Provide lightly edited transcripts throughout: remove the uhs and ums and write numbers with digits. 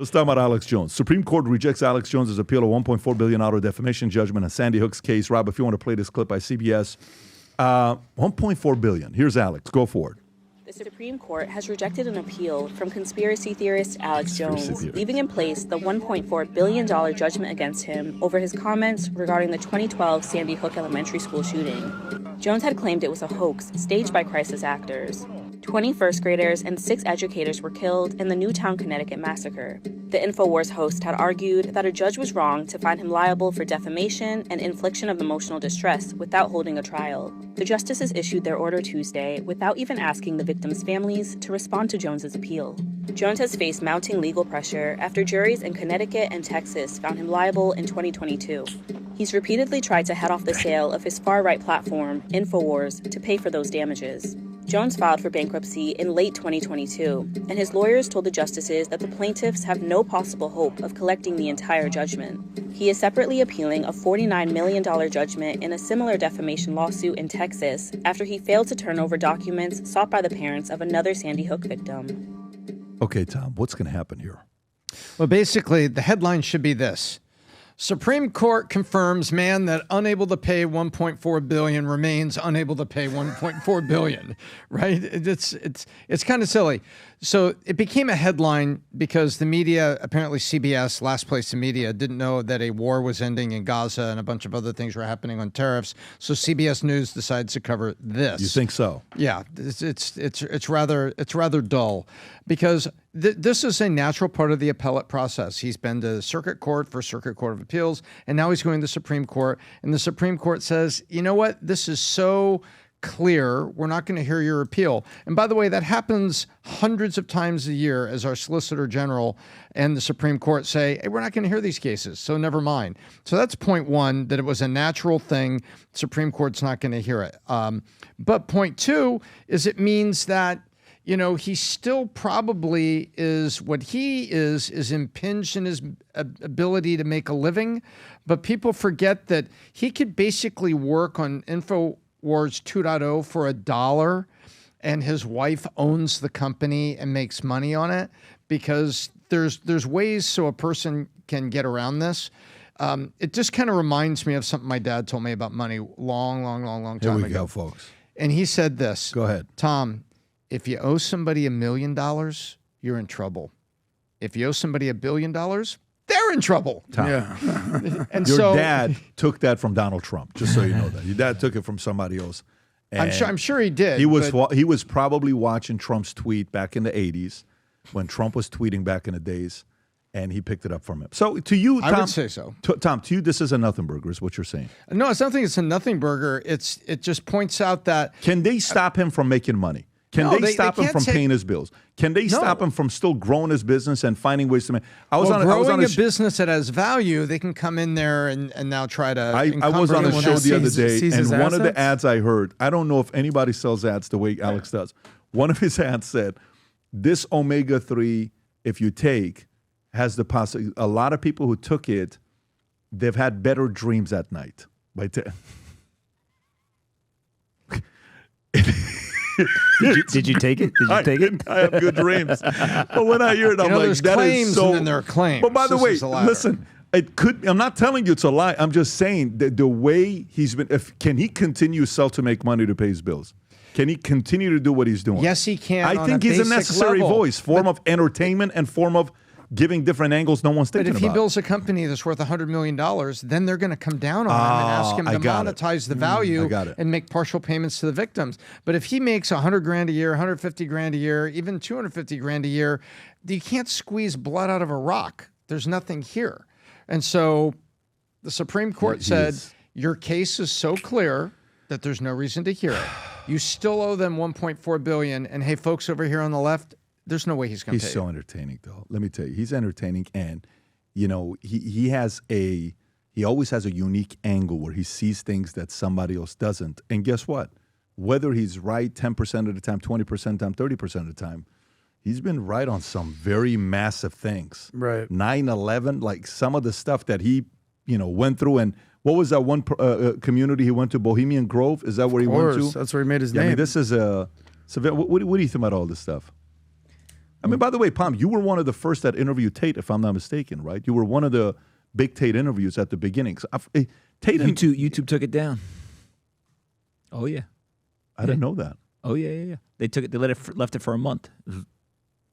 Let's talk about Alex Jones. Supreme Court rejects Alex Jones' appeal of $1.4 billion defamation judgment on Sandy Hook's case. Rob, if you want to play this clip by CBS. $1.4 billion. Here's Alex. Go for it. The Supreme Court has rejected an appeal from conspiracy theorist Alex Jones, leaving in place the $1.4 billion judgment against him over his comments regarding the 2012 Sandy Hook Elementary School shooting. Jones had claimed it was a hoax staged by crisis actors. 20 first graders and 6 educators were killed in the Newtown, Connecticut massacre. The InfoWars host had argued that a judge was wrong to find him liable for defamation and infliction of emotional distress without holding a trial. The justices issued their order Tuesday without even asking the victims' families to respond to Jones's appeal. Jones has faced mounting legal pressure after juries in Connecticut and Texas found him liable in 2022. He's repeatedly tried to head off the sale of his far-right platform, InfoWars, to pay for those damages. Jones filed for bankruptcy in late 2022, and his lawyers told the justices that the plaintiffs have no possible hope of collecting the entire judgment. He is separately appealing a $49 million judgment in a similar defamation lawsuit in Texas after he failed to turn over documents sought by the parents of another Sandy Hook victim. Okay, Tom, what's going to happen here? Well, basically, the headline should be this. Supreme Court confirms man that unable to pay $1.4 billion remains unable to pay $1.4 billion, right? It's kind of silly. So it became a headline because the media, apparently CBS, last place in media, didn't know that a war was ending in Gaza and a bunch of other things were happening on tariffs. So CBS News decides to cover this. You think so? Yeah, it's rather dull because this is a natural part of the appellate process. He's been to Circuit Court for Circuit Court of Appeals, and now he's going to the Supreme Court. And the Supreme Court says, you know what? This is so clear, we're not going to hear your appeal. And by the way, that happens hundreds of times a year as our Solicitor General and the Supreme Court say, hey, we're not going to hear these cases, so never mind. So that's point one, that it was a natural thing. Supreme Court's not going to hear it. But point two is it means that, you know, he still probably is, what he is impinged in his ability to make a living. But people forget that he could basically work on InfoWars 2.0 for $1, and his wife owns the company and makes money on it, because there's ways so a person can get around this. It just kind of reminds me of something my dad told me about money long time ago. Here we go, folks. And he said this. Go ahead. Tom, if you owe somebody $1 million, you're in trouble. If you owe somebody $1 billion, they're in trouble. Tom. Yeah. And Your dad took that from Donald Trump, just so you know that. Your dad took it from somebody else. And I'm sure he did. He was probably watching Trump's tweet back in the 80s when Trump was tweeting back in the days, and he picked it up from him. So to you, Tom, I would say so. Tom, to you, this is a nothing burger, is what you're saying. No, it's nothing. It's a nothing burger. It just points out that. Can they stop him from making money? Can they stop him from paying his bills? Can they stop him from still growing his business and finding ways to make? Growing a business that has value, they can come in there and now try to. I was on a show the other day, and one of the ads I heard, I don't know if anybody sells ads the way Alex does. One of his ads said, "This omega-3, if you take, has the possibility." A lot of people who took it, they've had better dreams at night. Did you take it? Did you take it? I have good dreams. But when I hear it, I'm like, that is so. And then there are claims. But by the way, listen, it could. I'm not telling you it's a lie. I'm just saying that the way he's been. Can he continue sell to make money to pay his bills? Can he continue to do what he's doing? Yes, he can. I think he's a necessary voice, form of entertainment and form of giving different angles no one's thinking about. But if he builds a company that's worth $100 million, then they're going to come down on him and ask him to monetize the value and make partial payments to the victims. But if he makes $100,000 a year, $150,000 a year, even $250,000 a year, you can't squeeze blood out of a rock. There's nothing here. And so the Supreme Court said, your case is so clear that there's no reason to hear it. You still owe them $1.4 billion. And hey, folks over here on the left, there's no way he's going to pay. He's so entertaining, though. Let me tell you, he's entertaining, and you know, he always has a unique angle where he sees things that somebody else doesn't. And guess what? Whether he's right 10% of the time, 20% of the time, 30% of the time, he's been right on some very massive things. Right. 9/11, like some of the stuff that he, went through. And what was that one community he went to? Bohemian Grove? Is that where he went to? That's where he made his name. I mean, this is a. So what do you think about all this stuff? I mean, by the way, Pom, you were one of the first that interviewed Tate, if I'm not mistaken, right? You were one of the big Tate interviews at the beginning. So Tate YouTube took it down. Oh yeah, I didn't know that. Oh yeah. They took it. They left it for a month. It was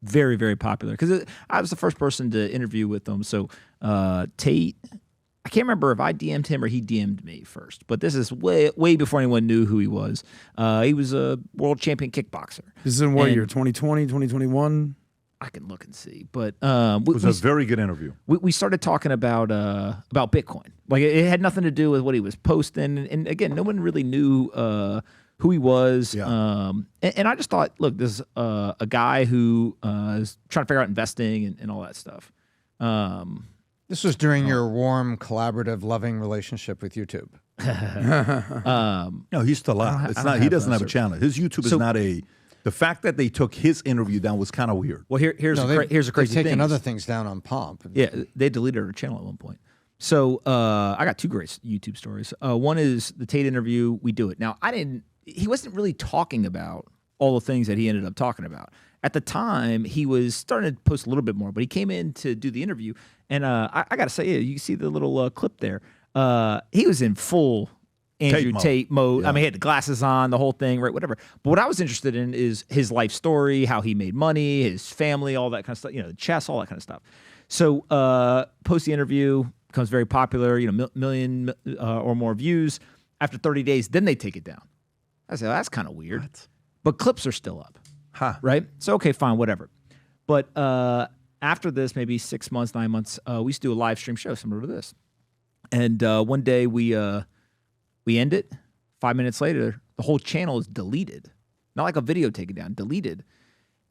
very, very popular because I was the first person to interview with them. So Tate, I can't remember if I DM'd him or he DM'd me first, but this is way before anyone knew who he was. He was a world champion kickboxer. This is in what year? 2020, 2021? I can look and see, but it was a very good interview. We started talking about Bitcoin. Like it had nothing to do with what he was posting, and again, no one really knew who he was. Yeah. And I just thought, look, this is a guy who is trying to figure out investing and all that stuff. This was during your warm, collaborative, loving relationship with YouTube. No, he's still out. It's not. He doesn't have a channel. His YouTube is not a. The fact that they took his interview down was kind of weird. Well, here's a crazy they've taken thing. other things down on Pomp. Yeah, they deleted our channel at one point. So I got two great YouTube stories. One is the Tate interview. We do it now. He wasn't really talking about all the things that he ended up talking about. At the time, he was starting to post a little bit more, but he came in to do the interview, and I got to say, you see the little clip there. He was in full Andrew Tate mode. Yeah. I mean, he had the glasses on, the whole thing, right? Whatever. But what I was interested in is his life story, how he made money, his family, all that kind of stuff. The chess, all that kind of stuff. So post the interview, becomes very popular. Million or more views. After 30 days, then they take it down. I said, that's kind of weird. What? But clips are still up. Huh. Right? So, okay, fine, whatever. But after this, maybe 6 months, 9 months, we used to do a live stream show similar to this. And one day we end it. 5 minutes later, the whole channel is deleted. Not like a video taken down, deleted.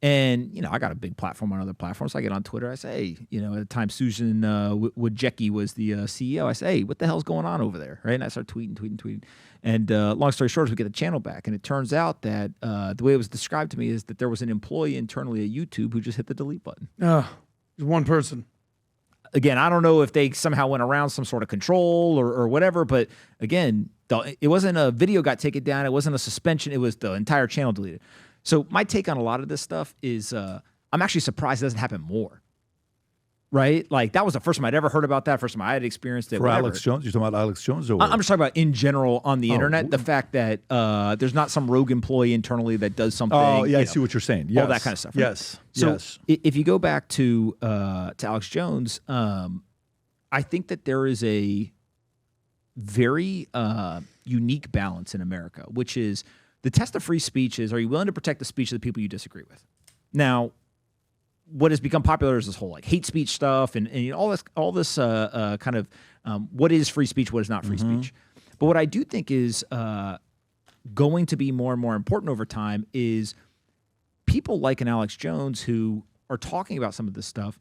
And, I got a big platform on other platforms. So I get on Twitter. I say, hey, at the time, Susan Wojcicki was the CEO. I say, hey, what the hell's going on over there? Right? And I start tweeting. And long story short, we get the channel back. And it turns out that the way it was described to me is that there was an employee internally at YouTube who just hit the delete button. There's one person. Again, I don't know if they somehow went around some sort of control or whatever. But again, it wasn't a video got taken down. It wasn't a suspension. It was the entire channel deleted. So my take on a lot of this stuff is I'm actually surprised it doesn't happen more, right? Like that was the first time I'd ever heard about that, first time I had experienced it. For whatever. Alex Jones? You're talking about Alex Jones? Or I'm just talking about in general on the internet, the fact that there's not some rogue employee internally that does something. Oh, yeah, I see what you're saying. Yes. All that kind of stuff. Right? Yes, So yes. if you go back to Alex Jones, I think that there is a very unique balance in America, which is the test of free speech is, are you willing to protect the speech of the people you disagree with? Now, what has become popular is this whole hate speech stuff and all this kind of what is free speech, what is not free speech. But what I do think is going to be more and more important over time is people like an Alex Jones who are talking about some of this stuff.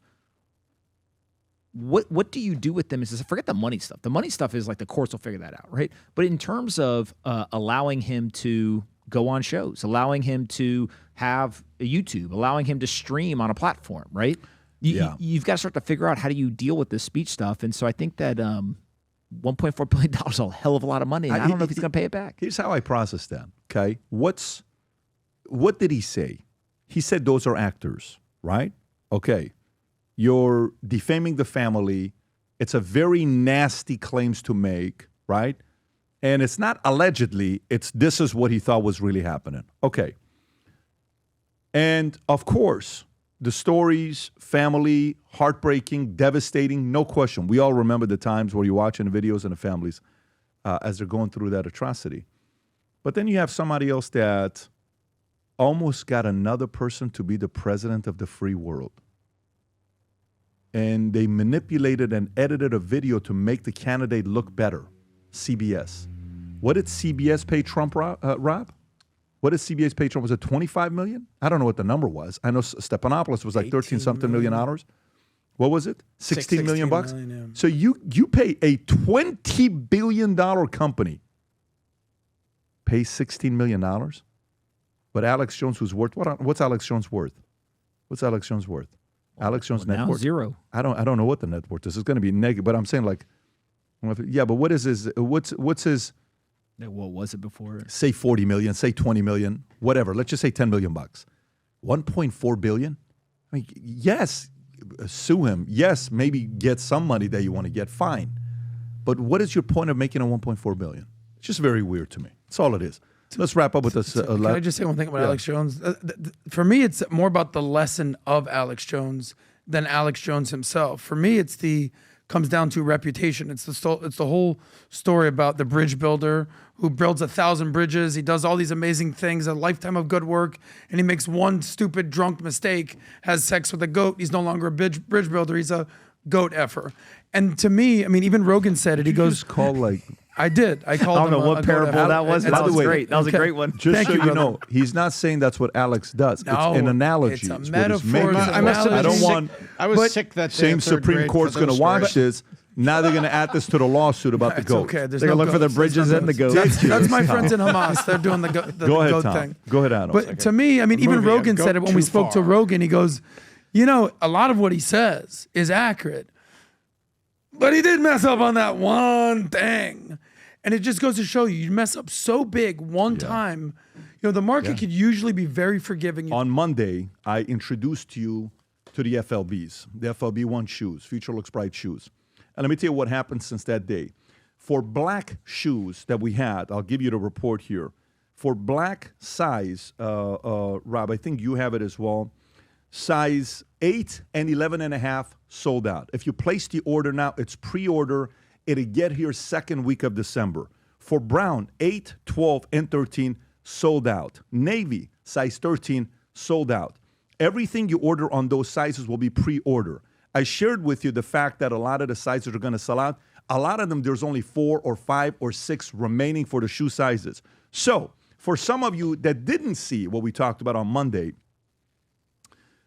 What do you do with them? Is forget the money stuff. The money stuff is like the courts will figure that out, right? But in terms of allowing him to go on shows, allowing him to have a YouTube, allowing him to stream on a platform, right? You've got to start to figure out how do you deal with this speech stuff. And so I think that $1.4 billion is a hell of a lot of money. And I don't know if he's going to pay it back. Here's how I process that, okay? What did he say? He said those are actors, right? Okay. You're defaming the family. It's a very nasty claims to make, right? And it's not allegedly, this is what he thought was really happening. Okay. And of course, the stories, family, heartbreaking, devastating, no question. We all remember the times where you're watching the videos and the families as they're going through that atrocity. But then you have somebody else that almost got another person to be the president of the free world. And they manipulated and edited a video to make the candidate look better. CBS. What did CBS pay Trump, Rob? What did CBS pay Trump? Was it $25 million? I don't know what the number was. I know Stephanopoulos was like 13-something million dollars. What was it? 16 million bucks? Million, yeah. So you pay a $20 billion company pay $16 million? But Alex Jones, who's worth, what's Alex Jones worth? What's Alex Jones worth? Alex Jones' net worth? Zero. I don't know what the net worth is. It's going to be negative, but I'm saying like, yeah, but what is his, what's his? What was it before? Say 40 million, say 20 million, whatever. Let's just say 10 million bucks. 1.4 billion? I mean, yes, sue him. Yes, maybe get some money that you want to get. Fine. But what is your point of making a $1.4 billion? It's just very weird to me. That's all it is. Let's wrap up with this. Can I just say one thing about Alex Jones? For me, it's more about the lesson of Alex Jones than Alex Jones himself. For me, comes down to reputation. It's the whole story about the bridge builder who builds 1,000 bridges. He does all these amazing things, a lifetime of good work, and he makes one stupid drunk mistake, has sex with a goat. He's no longer a bridge builder. He's a goat effer. And to me, I mean, even Rogan said it. He goes, just call like. I did. I called I don't him know what parable that was. That was great. That was a great one. Just Thank so you, you brother. know, he's not saying that's what Alex does. No, it's an analogy. it's a what he's metaphor. making. It's an I must have I been don't sick. want I was sick that day same in third Supreme grade Court's for going to those watch stories. this. Now they're going to add this to the lawsuit about the It's goat. okay. There's They're no gonna look for the goats. bridges There's no and the goats. goats. That's my friends in Hamas. They're doing the Go ahead, goat Tom. thing. Go ahead, Adam. But to me, I mean, even movie, A Rogan Goat said it when Too we spoke to Far. Rogan. He goes, you know, a lot of what he says is accurate, but he did mess up on that one thing. And it just goes to show you mess up so big one time. You know, the market could usually be very forgiving. On Monday, I introduced you to the FLBs, the FLB1 shoes, Future Looks Bright shoes. And let me tell you what happened since that day. For black shoes that we had, I'll give you the report here. For black size, Rob, I think you have it as well. Size 8 and 11.5 sold out. If you place the order now, it's pre-order. It'll get here second week of December. For brown, 8, 12, and 13 sold out. Navy, size 13, sold out. Everything you order on those sizes will be pre-order. I shared with you the fact that a lot of the sizes are going to sell out. A lot of them, there's only 4 or 5 or 6 remaining for the shoe sizes. So, for some of you that didn't see what we talked about on Monday,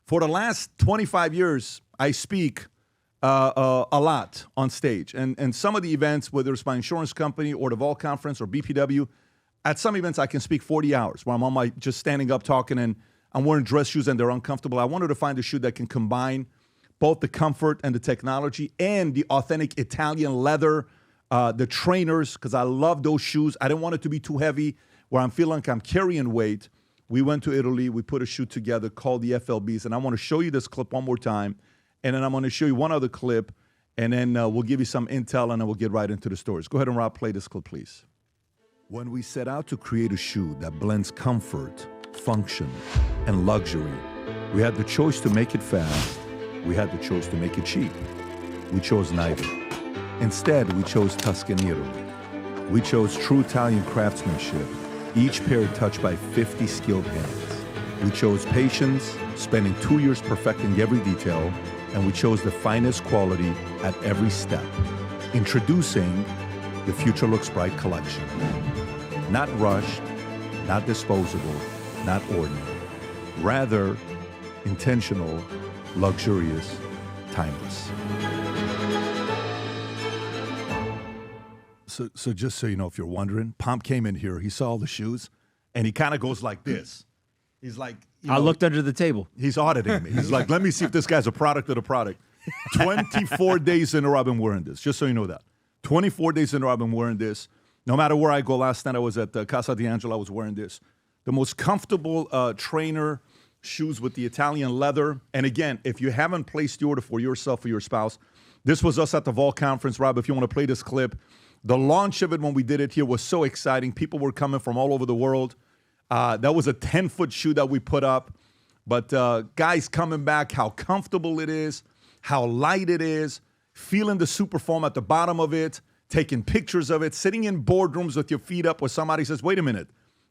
for the last 25 years, I speak a lot on stage. And some of the events, whether it's my insurance company or the Vol Conference or BPW, at some events I can speak 40 hours where I'm on my just standing up talking and I'm wearing dress shoes and they're uncomfortable. I wanted to find a shoe that can combine both the comfort and the technology and the authentic Italian leather, the trainers, because I love those shoes. I didn't want it to be too heavy where I'm feeling like I'm carrying weight. We went to Italy. We put a shoe together called the FLBs. And I want to show you this clip one more time. And then I'm going to show you one other clip. And then we'll give you some intel and then we'll get right into the stories. Go ahead and Rob, play this clip, please. When we set out to create a shoe that blends comfort, function, and luxury, we had the choice to make it fast. We had the choice to make it cheap. We chose neither. Instead, we chose Tuscany, Italy. We chose true Italian craftsmanship, each pair touched by 50 skilled hands. We chose patience, spending 2 years perfecting every detail, and we chose the finest quality at every step. Introducing the Future Looks Bright collection. Not rushed, not disposable, not ordinary. Rather, intentional, luxurious, timeless. So just so you know, if you're wondering, Pomp came in here, he saw the shoes, and he kind of goes like this. He's like, I looked under the table. He's auditing me. He's like, let me see if this guy's a product of the product. 24 days in a row I've been wearing this, just so you know that. 24 days in a row I've been wearing this. No matter where I go, last night I was at Casa D'Angelo, I was wearing this. The most comfortable trainer shoes with the Italian leather. And again, if you haven't placed the order for yourself or your spouse, this was us at the Vol Conference. Rob, if you want to play this clip, the launch of it when we did it here was so exciting. People were coming from all over the world. That was a 10-foot shoe that we put up. But guys coming back, how comfortable it is, how light it is, feeling the super foam at the bottom of it, taking pictures of it, sitting in boardrooms with your feet up where somebody says, wait a minute,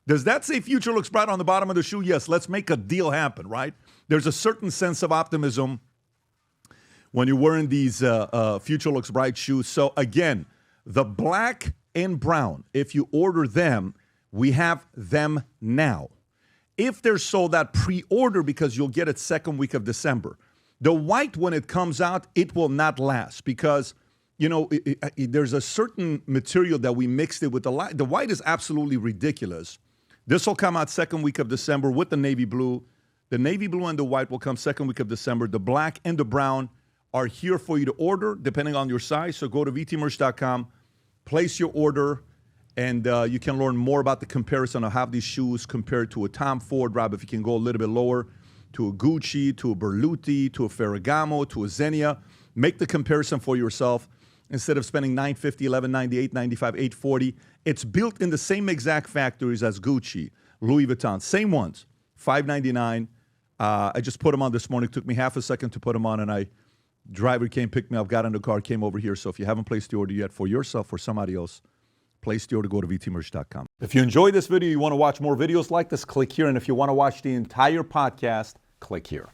does that say Future Looks Bright on the bottom of the shoe? Yes, let's make a deal happen, right? There's a certain sense of optimism when you're wearing these Future Looks Bright shoes. So again, the black and brown, if you order them, we have them now. If they're sold out, pre-order because you'll get it second week of December. The white, when it comes out, it will not last because, you know, there's a certain material that we mixed it with. The white is absolutely ridiculous. This will come out second week of December with the navy blue. The navy blue and the white will come second week of December. The black and the brown are here for you to order depending on your size. So go to vtmerch.com, place your order, and you can learn more about the comparison of how these shoes compare to a Tom Ford. Rob, if you can go a little bit lower, to a Gucci, to a Berluti, to a Ferragamo, to a Xenia. Make the comparison for yourself. Instead of spending $950, $1198, $95, $840, it's built in the same exact factories as Gucci, Louis Vuitton, same ones, $599. I just put them on this morning. It took me half a second to put them on, and driver came, picked me up, got in the car, came over here. So if you haven't placed the order yet for yourself or somebody else, place the order, go to vtmerch.com. If you enjoyed this video, you want to watch more videos like this, click here. And if you want to watch the entire podcast, click here.